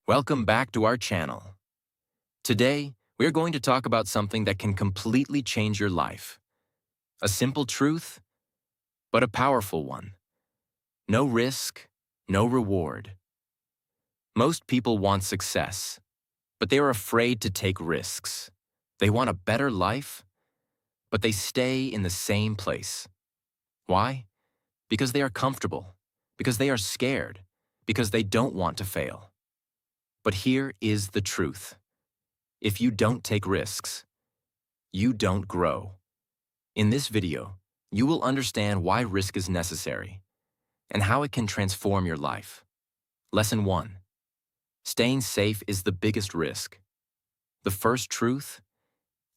Welcome back to our channel. Today, we're going to talk about something that can completely change your life. A simple truth, but a powerful one. No risk, no reward. Most people want success, but they are afraid to take risks. They want a better life, but they stay in the same place. Why? Because they are comfortable, because they are scared, because they don't want to fail. But here is the truth. If you don't take risks, you don't grow. In this video, you will understand why risk is necessary and how it can transform your life. Lesson 1. Staying safe is the biggest risk. The first truth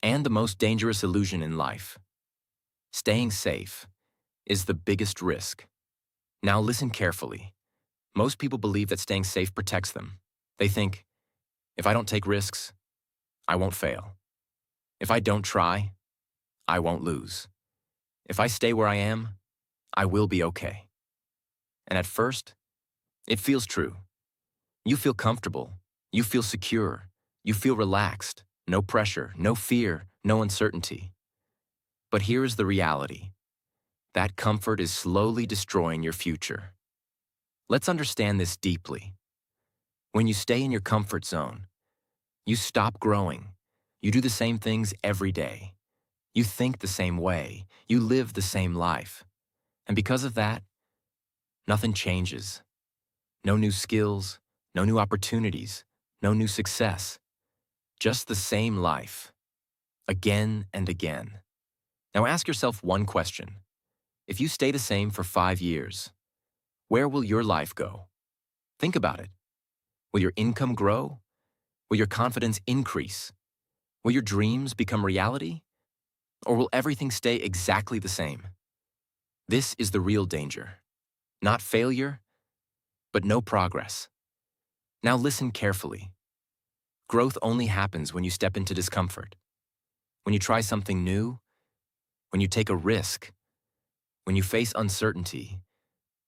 and the most dangerous illusion in life. Staying safe is the biggest risk. Now listen carefully. Most people believe that staying safe protects them. They think, if I don't take risks, I won't fail. If I don't try, I won't lose. If I stay where I am, I will be okay. And at first, it feels true. You feel comfortable. You feel secure. You feel relaxed. No pressure, no fear, no uncertainty. But here is the reality. That comfort is slowly destroying your future. Let's understand this deeply. When you stay in your comfort zone, you stop growing. You do the same things every day. You think the same way. You live the same life. And because of that, nothing changes. No new skills, no new opportunities, no new success. Just the same life, again and again. Now ask yourself one question. If you stay the same for 5 years, where will your life go? Think about it. Will your income grow? Will your confidence increase? Will your dreams become reality? Or will everything stay exactly the same? This is the real danger. Not failure, but no progress. Now listen carefully. Growth only happens when you step into discomfort. When you try something new, when you take a risk, when you face uncertainty,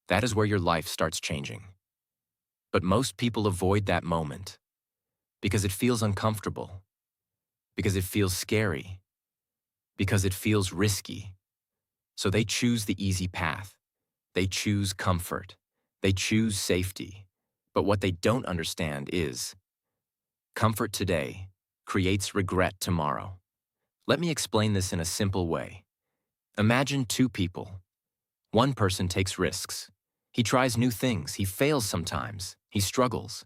that is where your life starts changing. But most people avoid that moment because it feels uncomfortable, because it feels scary, because it feels risky. So they choose the easy path. They choose comfort. They choose safety. But what they don't understand is comfort today creates regret tomorrow. Let me explain this in a simple way. Imagine two people. One person takes risks. He tries new things. He fails sometimes. He struggles.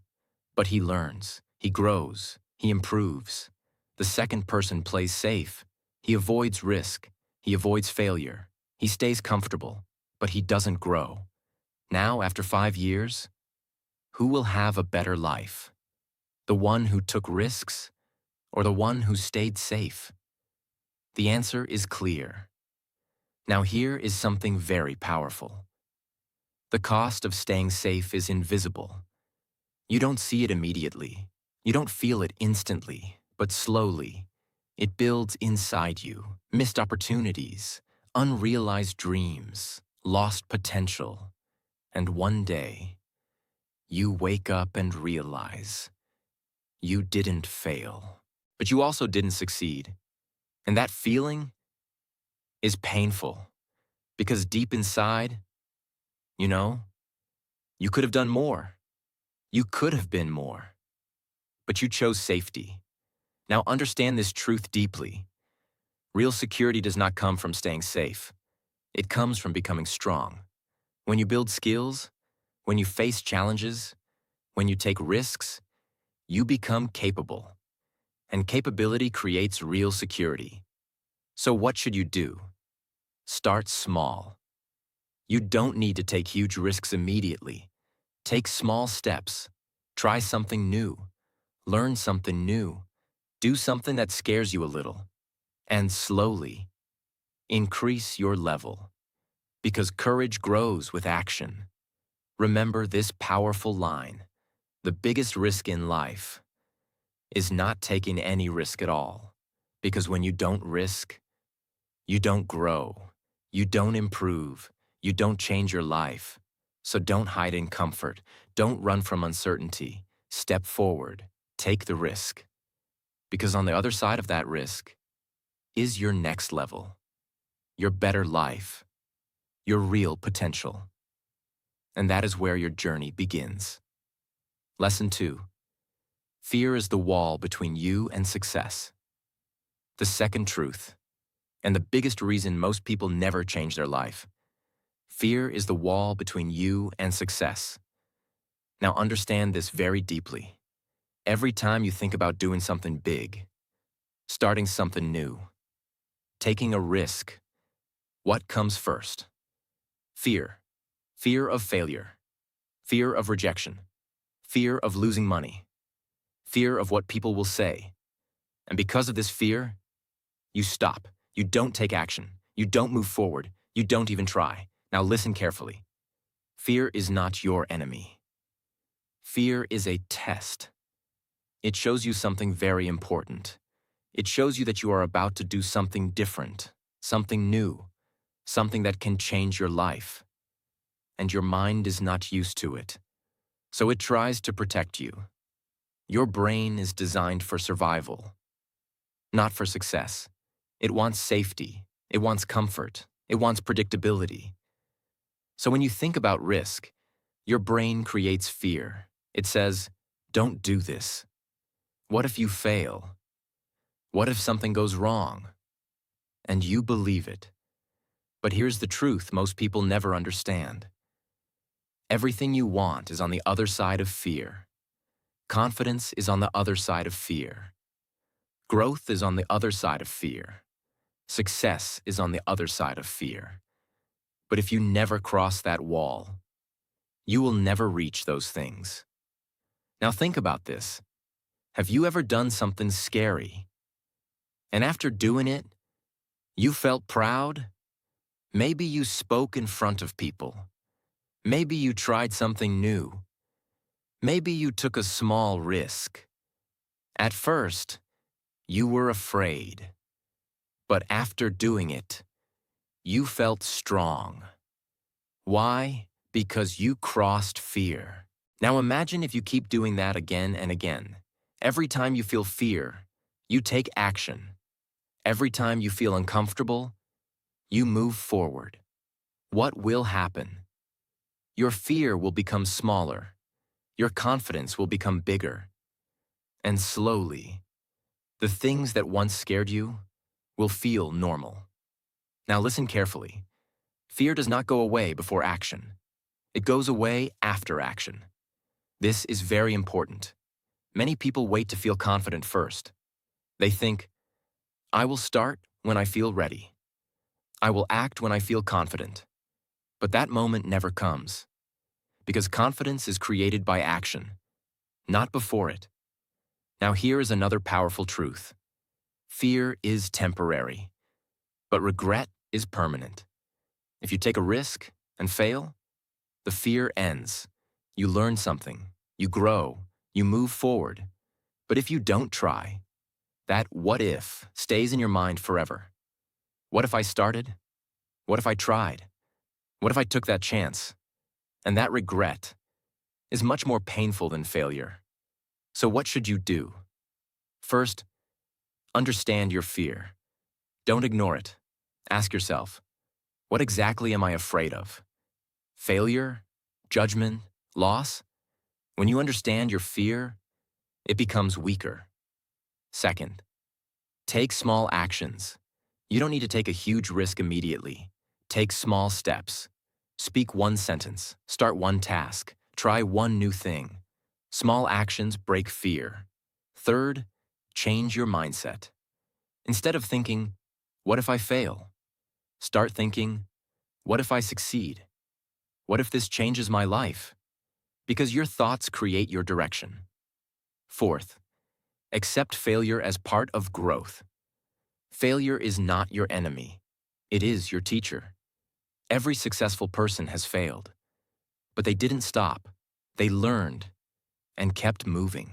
But he learns. He grows. He improves. The second person plays safe. He avoids risk. He avoids failure. He stays comfortable, but he doesn't grow. Now, after 5 years, who will have a better life? The one who took risks or the one who stayed safe? The answer is clear. Now here is something very powerful. The cost of staying safe is invisible. You don't see it immediately. You don't feel it instantly, but slowly. It builds inside you. Missed opportunities, unrealized dreams, lost potential. And one day, you wake up and realize you didn't fail, but you also didn't succeed. And that feeling is painful because deep inside, you know, you could have done more. You could have been more, but you chose safety. Now understand this truth deeply. Real security does not come from staying safe. It comes from becoming strong. When you build skills, when you face challenges, when you take risks, you become capable. And capability creates real security. So what should you do? Start small. You don't need to take huge risks immediately. Take small steps. Try something new. Learn something new. Do something that scares you a little. And slowly, increase your level. Because courage grows with action. Remember this powerful line. The biggest risk in life is not taking any risk at all. Because when you don't risk, you don't grow. You don't improve. You don't change your life. So don't hide in comfort. Don't run from uncertainty. Step forward. Take the risk. Because on the other side of that risk is your next level, your better life, your real potential. And that is where your journey begins. Lesson 2. Fear is the wall between you and success. The second truth, and the biggest reason most people never change their life. Fear is the wall between you and success. Now understand this very deeply. Every time you think about doing something big, starting something new, taking a risk, what comes first? Fear. Fear of failure. Fear of rejection. Fear of losing money. Fear of what people will say. And because of this fear, you stop. You don't take action. You don't move forward. You don't even try. Now listen carefully. Fear is not your enemy. Fear is a test. It shows you something very important. It shows you that you are about to do something different, something new, something that can change your life. And your mind is not used to it. So it tries to protect you. Your brain is designed for survival, not for success. It wants safety. It wants comfort. It wants predictability. So when you think about risk, your brain creates fear. It says, don't do this. What if you fail? What if something goes wrong? And you believe it. But here's the truth most people never understand. Everything you want is on the other side of fear. Confidence is on the other side of fear. Growth is on the other side of fear. Success is on the other side of fear. But if you never cross that wall, you will never reach those things. Now think about this. Have you ever done something scary? And after doing it, you felt proud? Maybe you spoke in front of people. Maybe you tried something new. Maybe you took a small risk. At first, you were afraid. But after doing it, you felt strong. Why? Because you crossed fear. Now imagine if you keep doing that again and again. Every time you feel fear, you take action. Every time you feel uncomfortable, you move forward. What will happen? Your fear will become smaller. Your confidence will become bigger. And slowly, the things that once scared you will feel normal. Now listen carefully. Fear does not go away before action. It goes away after action. This is very important. Many people wait to feel confident first. They think, I will start when I feel ready. I will act when I feel confident. But that moment never comes. Because confidence is created by action, not before it. Now here is another powerful truth. Fear is temporary, but regret is permanent. If you take a risk and fail, the fear ends. You learn something, you grow, you move forward. But if you don't try, that what if stays in your mind forever. What if I started? What if I tried? What if I took that chance? And that regret is much more painful than failure. So what should you do? First, understand your fear. Don't ignore it. Ask yourself, what exactly am I afraid of? Failure? Judgment? Loss? When you understand your fear, it becomes weaker. Second, take small actions. You don't need to take a huge risk immediately. Take small steps. Speak one sentence. Start one task. Try one new thing. Small actions break fear. Third, change your mindset. Instead of thinking, what if I fail? Start thinking, what if I succeed? What if this changes my life? Because your thoughts create your direction. Fourth, accept failure as part of growth. Failure is not your enemy. It is your teacher. Every successful person has failed. But they didn't stop. They learned and kept moving.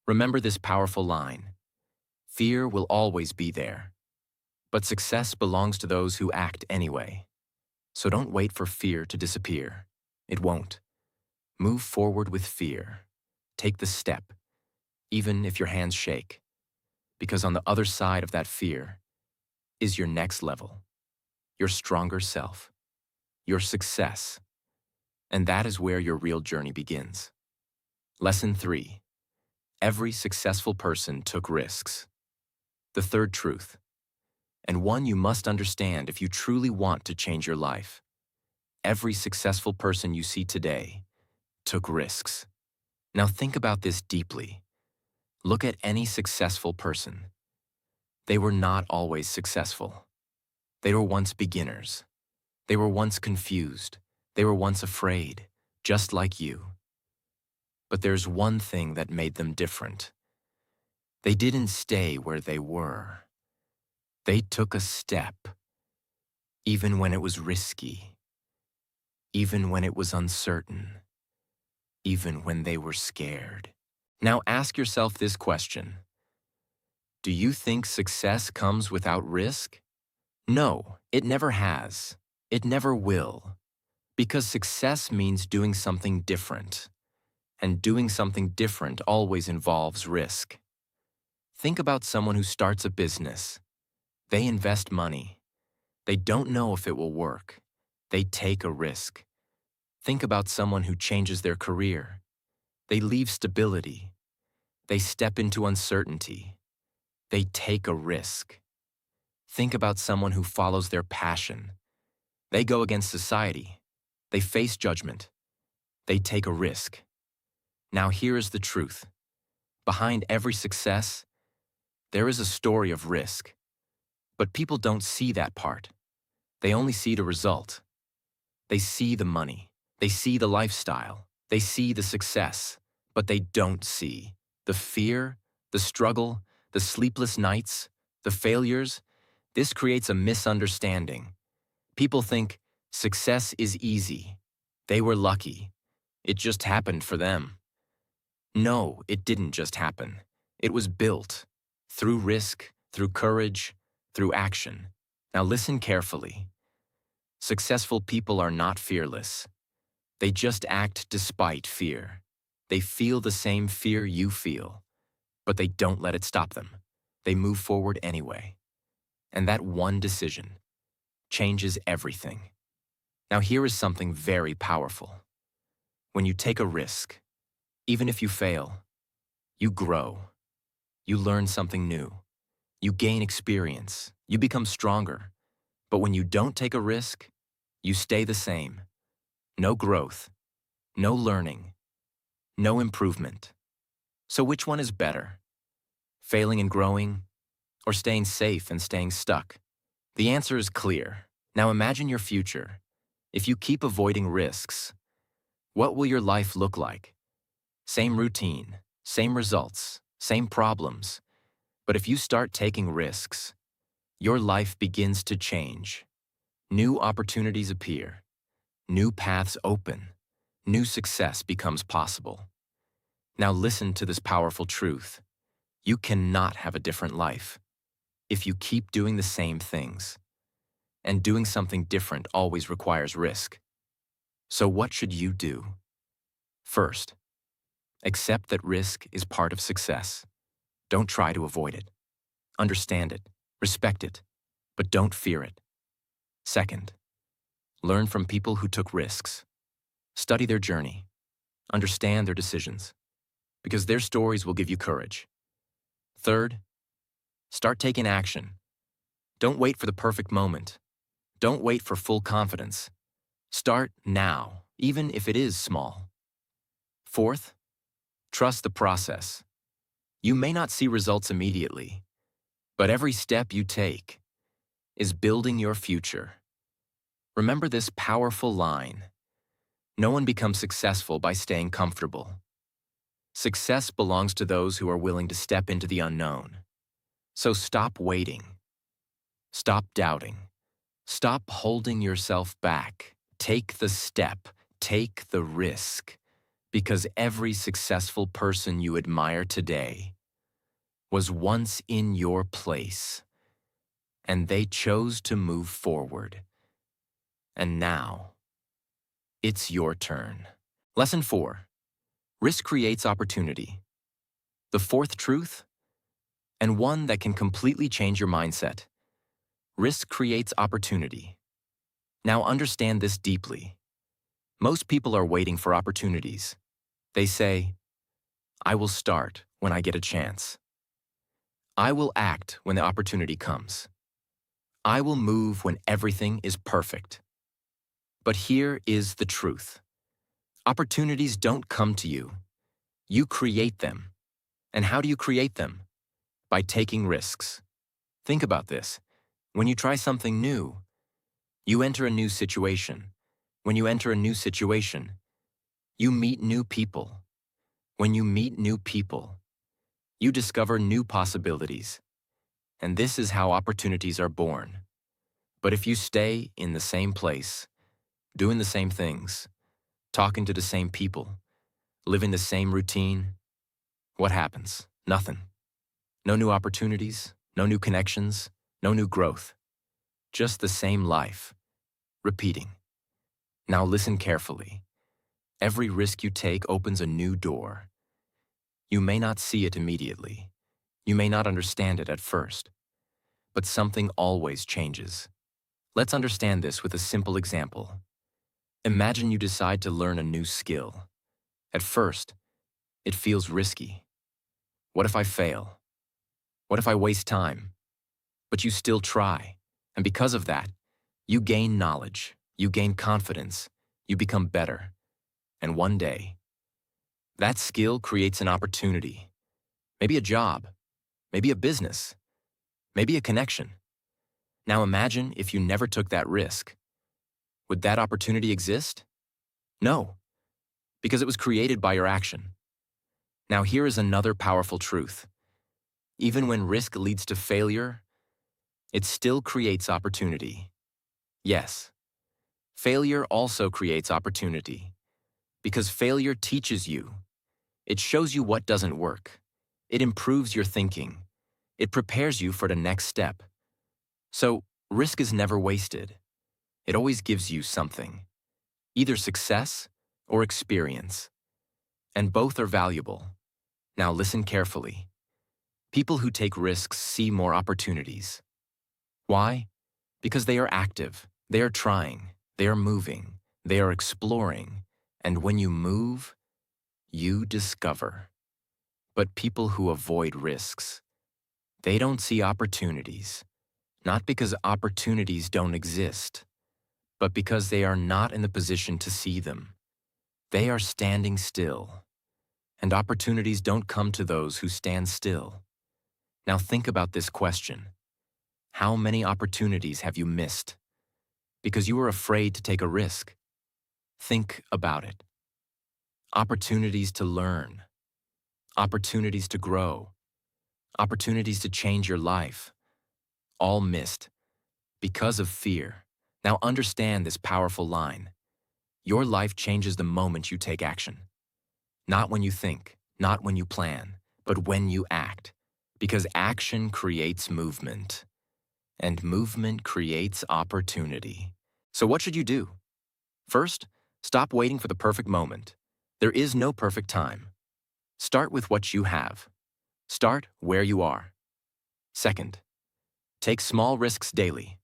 Remember this powerful line. Fear will always be there. But success belongs to those who act anyway. So don't wait for fear to disappear. It won't. Move forward with fear. Take the step, even if your hands shake, because on the other side of that fear is your next level, your stronger self, your success, and that is where your real journey begins. Lesson 3. Every successful person took risks. The third truth, and one you must understand if you truly want to change your life. Every successful person you see today took risks. Now think about this deeply. Look at any successful person. They were not always successful. They were once beginners. They were once confused. They were once afraid, just like you. But there's one thing that made them different. They didn't stay where they were. They took a step, even when it was risky, even when it was uncertain, even when they were scared. Now ask yourself this question. Do you think success comes without risk? No, it never has. It never will. Because success means doing something different. And doing something different always involves risk. Think about someone who starts a business. They invest money. They don't know if it will work. They take a risk. Think about someone who changes their career. They leave stability. They step into uncertainty. They take a risk. Think about someone who follows their passion. They go against society. They face judgment. They take a risk. Now here is the truth. Behind every success, there is a story of risk. But people don't see that part. They only see the result. They see the money. They see the lifestyle. They see the success. But they don't see the fear, the struggle, the sleepless nights, the failures. This creates a misunderstanding. People think success is easy. They were lucky. It just happened for them. No, it didn't just happen. It was built through risk, through courage, through action. Now listen carefully. Successful people are not fearless. They just act despite fear. They feel the same fear you feel, but they don't let it stop them. They move forward anyway. And that one decision changes everything. Now here is something very powerful. When you take a risk, even if you fail, you grow. You learn something new. You gain experience. You become stronger. But when you don't take a risk, you stay the same. No growth, no learning, no improvement. So which one is better? Failing and growing, or staying safe and staying stuck? The answer is clear. Now imagine your future. If you keep avoiding risks, what will your life look like? Same routine, same results, same problems. But if you start taking risks, your life begins to change. New opportunities appear. New paths open. New success becomes possible. Now listen to this powerful truth. You cannot have a different life if you keep doing the same things. And doing something different always requires risk. So what should you do? First, accept that risk is part of success. Don't try to avoid it. Understand it, respect it, but don't fear it. Second, learn from people who took risks. Study their journey. Understand their decisions, because their stories will give you courage. Third, start taking action. Don't wait for the perfect moment. Don't wait for full confidence. Start now, even if it is small. Fourth, trust the process. You may not see results immediately, but every step you take is building your future. Remember this powerful line. No one becomes successful by staying comfortable. Success belongs to those who are willing to step into the unknown. So stop waiting. Stop doubting. Stop holding yourself back. Take the step. Take the risk. Because every successful person you admire today was once in your place, and they chose to move forward. And now, it's your turn. Lesson 4. Risk creates opportunity. The fourth truth, and one that can completely change your mindset. Risk creates opportunity. Now understand this deeply. Most people are waiting for opportunities. They say, I will start when I get a chance. I will act when the opportunity comes. I will move when everything is perfect. But here is the truth. Opportunities don't come to you. You create them. And how do you create them? By taking risks. Think about this. When you try something new, you enter a new situation. When you enter a new situation, you meet new people. When you meet new people, you discover new possibilities. And this is how opportunities are born. But if you stay in the same place, doing the same things, talking to the same people, living the same routine, what happens? Nothing. No new opportunities, no new connections, no new growth. Just the same life, repeating. Now listen carefully. Every risk you take opens a new door. You may not see it immediately. You may not understand it at first. But something always changes. Let's understand this with a simple example. Imagine you decide to learn a new skill. At first, it feels risky. What if I fail? What if I waste time? But you still try. And because of that, you gain knowledge, you gain confidence, you become better. And one day, that skill creates an opportunity. Maybe a job, maybe a business, maybe a connection. Now imagine if you never took that risk. Would that opportunity exist? No, because it was created by your action. Now here is another powerful truth. Even when risk leads to failure, it still creates opportunity. Yes, failure also creates opportunity. Because failure teaches you. It shows you what doesn't work. It improves your thinking. It prepares you for the next step. So, risk is never wasted. It always gives you something. Either success or experience. And both are valuable. Now listen carefully. People who take risks see more opportunities. Why? Because they are active, they are trying, they are moving, they are exploring, and when you move, you discover. But people who avoid risks, they don't see opportunities, not because opportunities don't exist, but because they are not in the position to see them. They are standing still, and opportunities don't come to those who stand still. Now think about this question. How many opportunities have you missed? Because you were afraid to take a risk. Think about it. Opportunities to learn. Opportunities to grow. Opportunities to change your life. All missed because of fear. Now understand this powerful line. Your life changes the moment you take action. Not when you think, not when you plan, but when you act. Because action creates movement. And movement creates opportunity. So what should you do? First, stop waiting for the perfect moment. There is no perfect time. Start with what you have. Start where you are. Second, take small risks daily.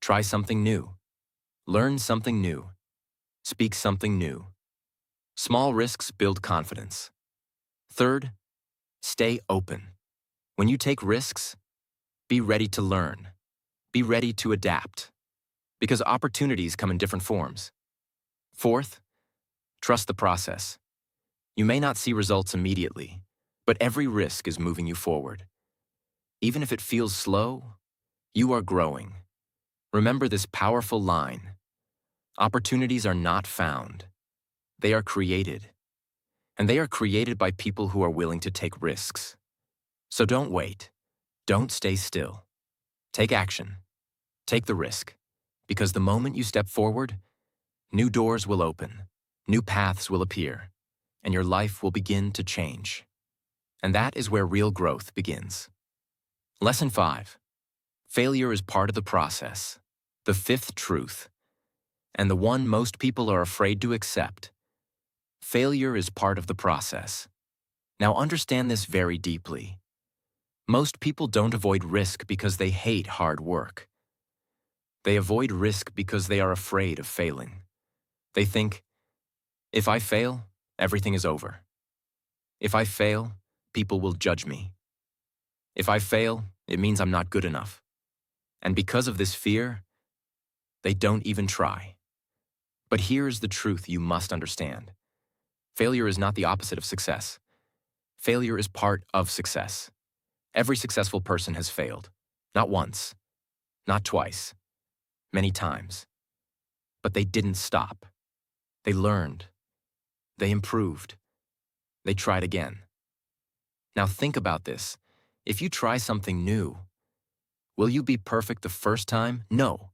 Try something new. Learn something new. Speak something new. Small risks build confidence. Third, stay open. When you take risks, be ready to learn. Be ready to adapt. Because opportunities come in different forms. Fourth, trust the process. You may not see results immediately, but every risk is moving you forward. Even if it feels slow, you are growing. Remember this powerful line. Opportunities are not found. They are created. And they are created by people who are willing to take risks. So don't wait. Don't stay still. Take action. Take the risk. Because the moment you step forward, new doors will open, new paths will appear, and your life will begin to change. And that is where real growth begins. Lesson 5. Failure is part of the process. The fifth truth, and the one most people are afraid to accept. Failure is part of the process. Now understand this very deeply. Most people don't avoid risk because they hate hard work. They avoid risk because they are afraid of failing. They think, if I fail, everything is over. If I fail, people will judge me. If I fail, it means I'm not good enough. And because of this fear, they don't even try. But here is the truth you must understand. Failure is not the opposite of success. Failure is part of success. Every successful person has failed. Not once, not twice, many times. But they didn't stop. They learned. They improved. They tried again. Now think about this. If you try something new, will you be perfect the first time? No.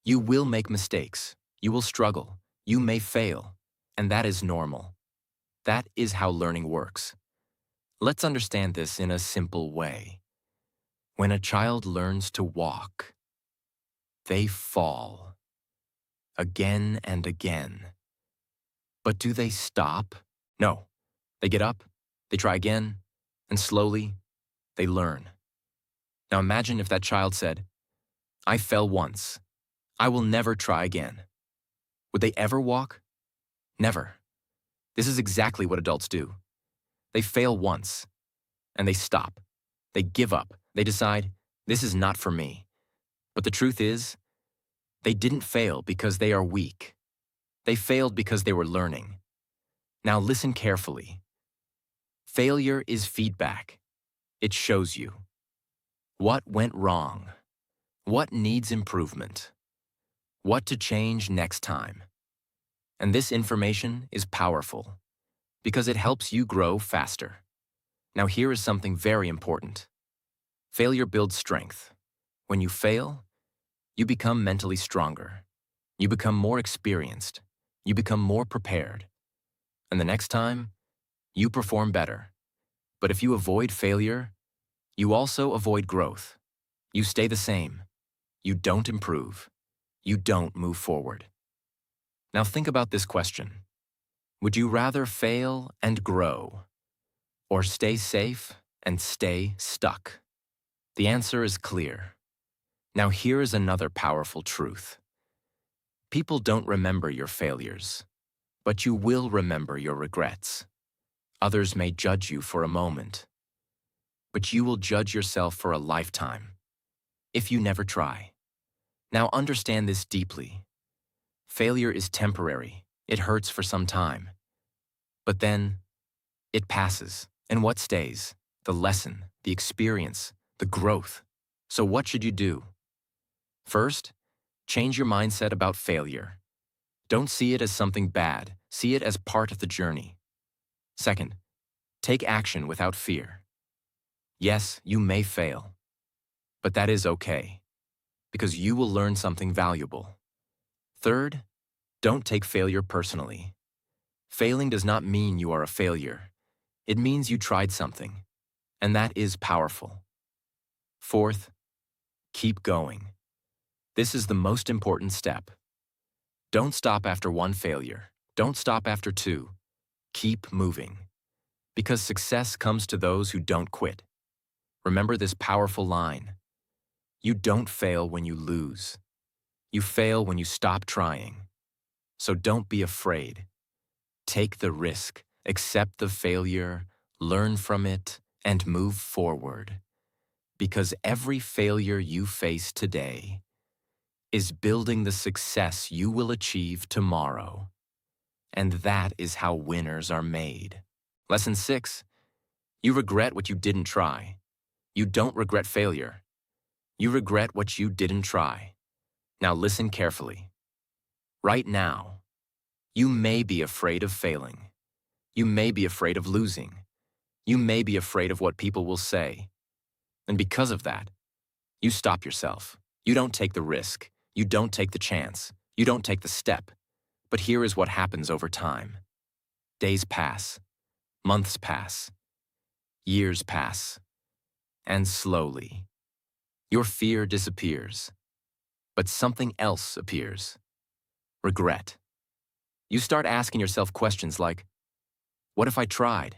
You will make mistakes. You will struggle. You may fail. And that is normal. That is how learning works. Let's understand this in a simple way. When a child learns to walk, they fall again and again. But do they stop? No. They get up, they try again, and slowly, they learn. Now imagine if that child said, I fell once. I will never try again. Would they ever walk? Never. This is exactly what adults do. They fail once, and they stop. They give up. They decide, this is not for me. But the truth is, they didn't fail because they are weak. They failed because they were learning. Now listen carefully. Failure is feedback. It shows you what went wrong, what needs improvement, what to change next time. And this information is powerful because it helps you grow faster. Now here is something very important. Failure builds strength. When you fail, you become mentally stronger. You become more experienced. You become more prepared. And the next time, you perform better. But if you avoid failure, you also avoid growth. You stay the same. You don't improve. You don't move forward. Now think about this question. Would you rather fail and grow, or stay safe and stay stuck? The answer is clear. Now here is another powerful truth. People don't remember your failures, but you will remember your regrets. Others may judge you for a moment, but you will judge yourself for a lifetime if you never try. Now understand this deeply. Failure is temporary. It hurts for some time. But then, it passes. And what stays? The lesson, the experience, the growth. So what should you do? First, change your mindset about failure. Don't see it as something bad. See it as part of the journey. Second, take action without fear. Yes, you may fail, but that is okay, because you will learn something valuable. Third, don't take failure personally. Failing does not mean you are a failure. It means you tried something, and that is powerful. Fourth, keep going. This is the most important step. Don't stop after one failure. Don't stop after two. Keep moving. Because success comes to those who don't quit. Remember this powerful line. You don't fail when you lose. You fail when you stop trying. So don't be afraid. Take the risk, accept the failure, learn from it, and move forward. Because every failure you face today is building the success you will achieve tomorrow. And that is how winners are made. Lesson 6. You regret what you didn't try. You don't regret failure. You regret what you didn't try. Now listen carefully. Right now, you may be afraid of failing. You may be afraid of losing. You may be afraid of what people will say. And because of that, you stop yourself. You don't take the risk. You don't take the chance. You don't take the step. But here is what happens over time. Days pass. Months pass. Years pass. And slowly, your fear disappears. But something else appears. Regret. You start asking yourself questions like, What if I tried?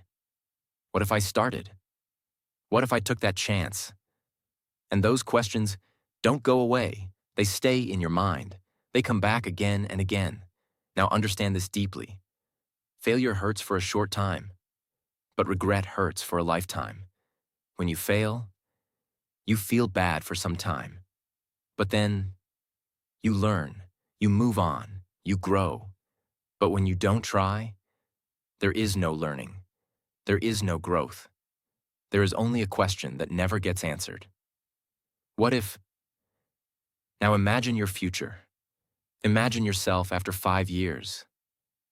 What if I started? What if I took that chance? And those questions don't go away. They stay in your mind. They come back again and again. Now understand this deeply. Failure hurts for a short time, but regret hurts for a lifetime. When you fail, you feel bad for some time. But then you learn, you move on, you grow. But when you don't try, there is no learning. There is no growth. There is only a question that never gets answered. What if? Now imagine your future. Imagine yourself after 5 years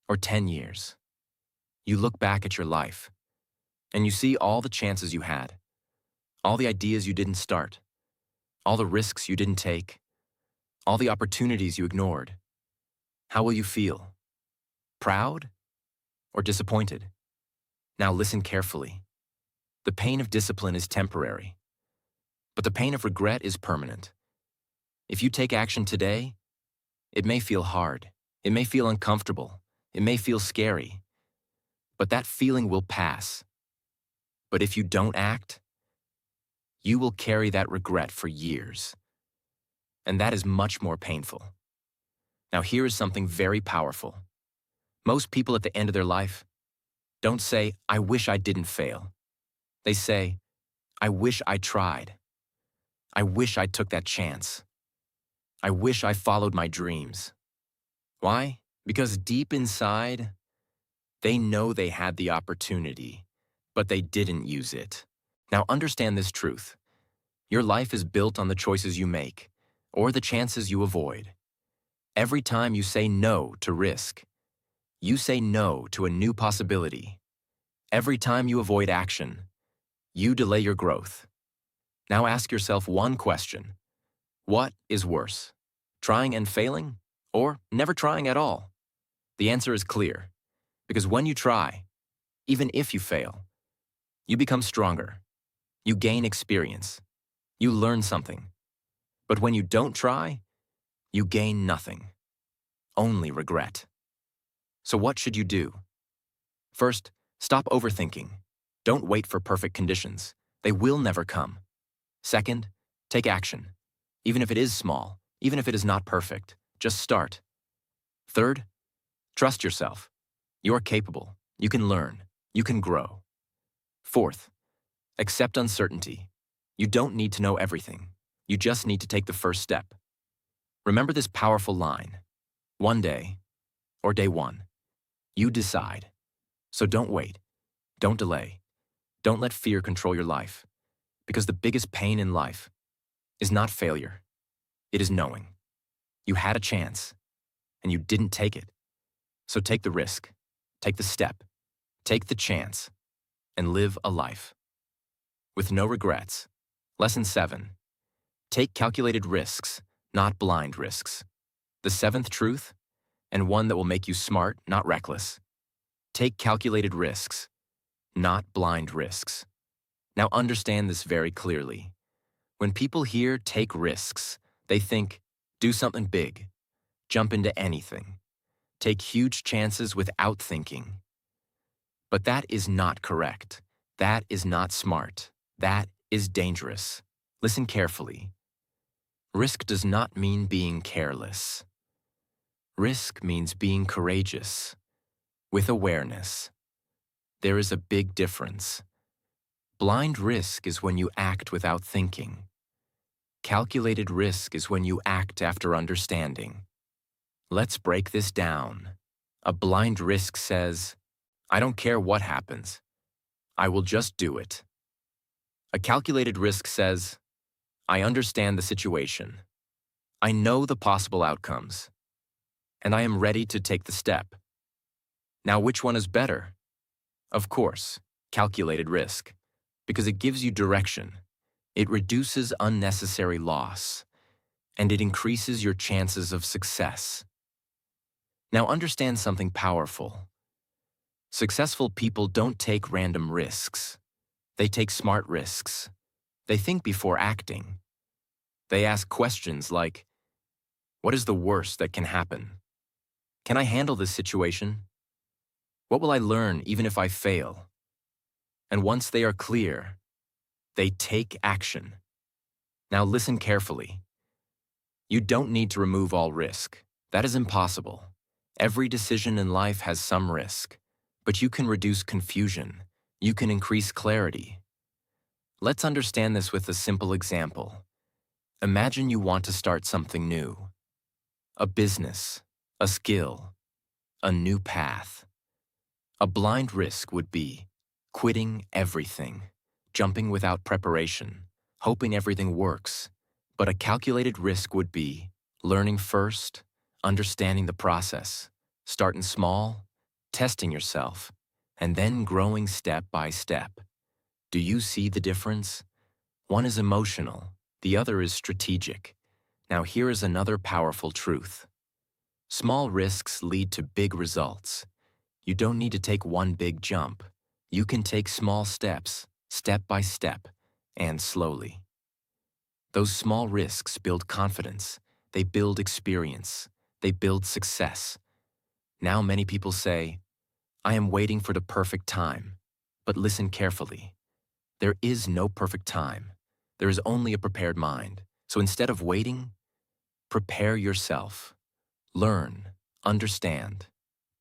or 10 years. You look back at your life and you see all the chances you had, all the ideas you didn't start, all the risks you didn't take, all the opportunities you ignored. How will you feel? Proud or disappointed? Now listen carefully. The pain of discipline is temporary, but the pain of regret is permanent. If you take action today, it may feel hard, it may feel uncomfortable, it may feel scary, but that feeling will pass. But if you don't act, you will carry that regret for years. And that is much more painful. Now here is something very powerful. Most people at the end of their life don't say, "I wish I didn't fail." They say, "I wish I tried. I wish I took that chance. I wish I followed my dreams." Why? Because deep inside, they know they had the opportunity, but they didn't use it. Now understand this truth. Your life is built on the choices you make, or the chances you avoid. Every time you say no to risk, you say no to a new possibility. Every time you avoid action, you delay your growth. Now ask yourself one question. What is worse? Trying and failing, or never trying at all? The answer is clear, because when you try, even if you fail, you become stronger. You gain experience. You learn something. But when you don't try, you gain nothing. Only regret. So what should you do? First, stop overthinking. Don't wait for perfect conditions. They will never come. Second, take action. Even if it is small, even if it is not perfect, just start. Third, trust yourself. You are capable. You can learn. You can grow. Fourth, accept uncertainty. You don't need to know everything. You just need to take the first step. Remember this powerful line. One day, or day one, you decide. So don't wait. Don't delay. Don't let fear control your life. Because the biggest pain in life is not failure. It is knowing. You had a chance, and you didn't take it. So take the risk. Take the step. Take the chance. And live a life with no regrets. Lesson 7. Take calculated risks, not blind risks. The seventh truth, and one that will make you smart, not reckless. Take calculated risks, not blind risks. Now understand this very clearly. When people hear take risks, they think, do something big, jump into anything, take huge chances without thinking. But that is not correct. That is not smart. That is dangerous. Listen carefully. Risk does not mean being careless. Risk means being courageous, with awareness. There is a big difference. Blind risk is when you act without thinking. Calculated risk is when you act after understanding. Let's break this down. A blind risk says, I don't care what happens. I will just do it. A calculated risk says, I understand the situation. I know the possible outcomes. And I am ready to take the step. Now, which one is better? Of course, calculated risk, because it gives you direction. It reduces unnecessary loss, and it increases your chances of success. Now understand something powerful. Successful people don't take random risks. They take smart risks. They think before acting. They ask questions like, what is the worst that can happen? Can I handle this situation? What will I learn even if I fail? And once they are clear, they take action. Now listen carefully. You don't need to remove all risk. That is impossible. Every decision in life has some risk, but you can reduce confusion. You can increase clarity. Let's understand this with a simple example. Imagine you want to start something new. A business, a skill, a new path. A blind risk would be quitting everything, jumping without preparation, hoping everything works. But a calculated risk would be learning first, understanding the process, starting small, testing yourself, and then growing step by step. Do you see the difference? One is emotional, the other is strategic. Now here is another powerful truth. Small risks lead to big results. You don't need to take one big jump. You can take small steps, step by step, and slowly. Those small risks build confidence, they build experience, they build success. Now many people say, I am waiting for the perfect time. But listen carefully. There is no perfect time. There is only a prepared mind. So instead of waiting, prepare yourself. Learn, understand,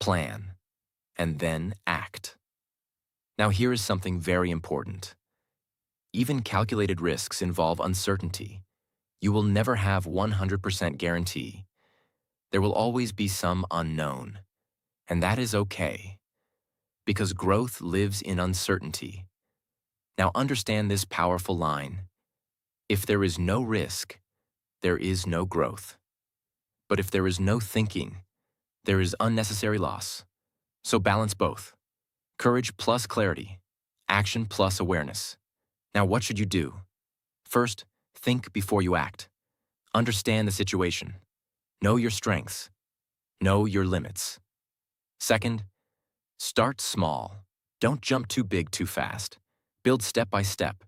plan, and then act. Now here is something very important. Even calculated risks involve uncertainty. You will never have 100% guarantee. There will always be some unknown. And that is okay, because growth lives in uncertainty. Now understand this powerful line. If there is no risk, there is no growth. But if there is no thinking, there is unnecessary loss. So balance both. Courage plus clarity. Action plus awareness. Now what should you do? First, think before you act. Understand the situation. Know your strengths. Know your limits. Second, start small. Don't jump too big too fast. Build step by step.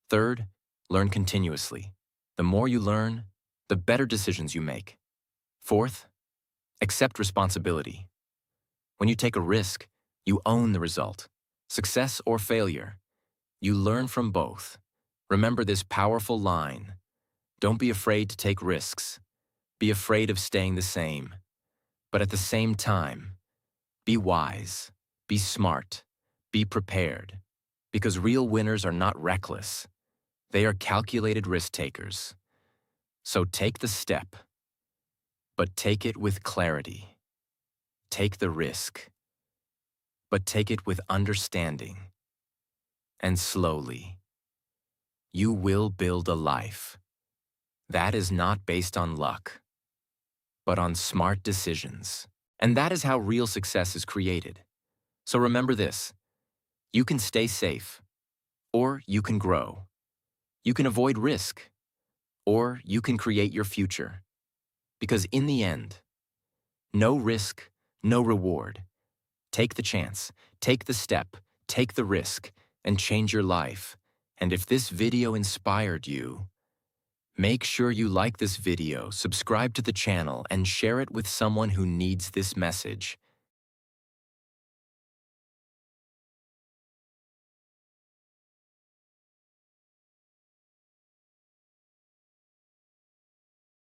Third, learn continuously. The more you learn, the better decisions you make. Fourth, accept responsibility. When you take a risk, you own the result. Success or failure, you learn from both. Remember this powerful line. Don't be afraid to take risks. Be afraid of staying the same. But at the same time, be wise, be smart, be prepared. Because real winners are not reckless. They are calculated risk takers. So take the step, but take it with clarity. Take the risk, but take it with understanding. And slowly, you will build a life that is not based on luck, but on smart decisions. And that is how real success is created. So remember this, you can stay safe, or you can grow. You can avoid risk, or you can create your future. Because in the end, no risk, no reward. Take the chance, take the step, take the risk, and change your life. And if this video inspired you, make sure you like this video, subscribe to the channel, and share it with someone who needs this message.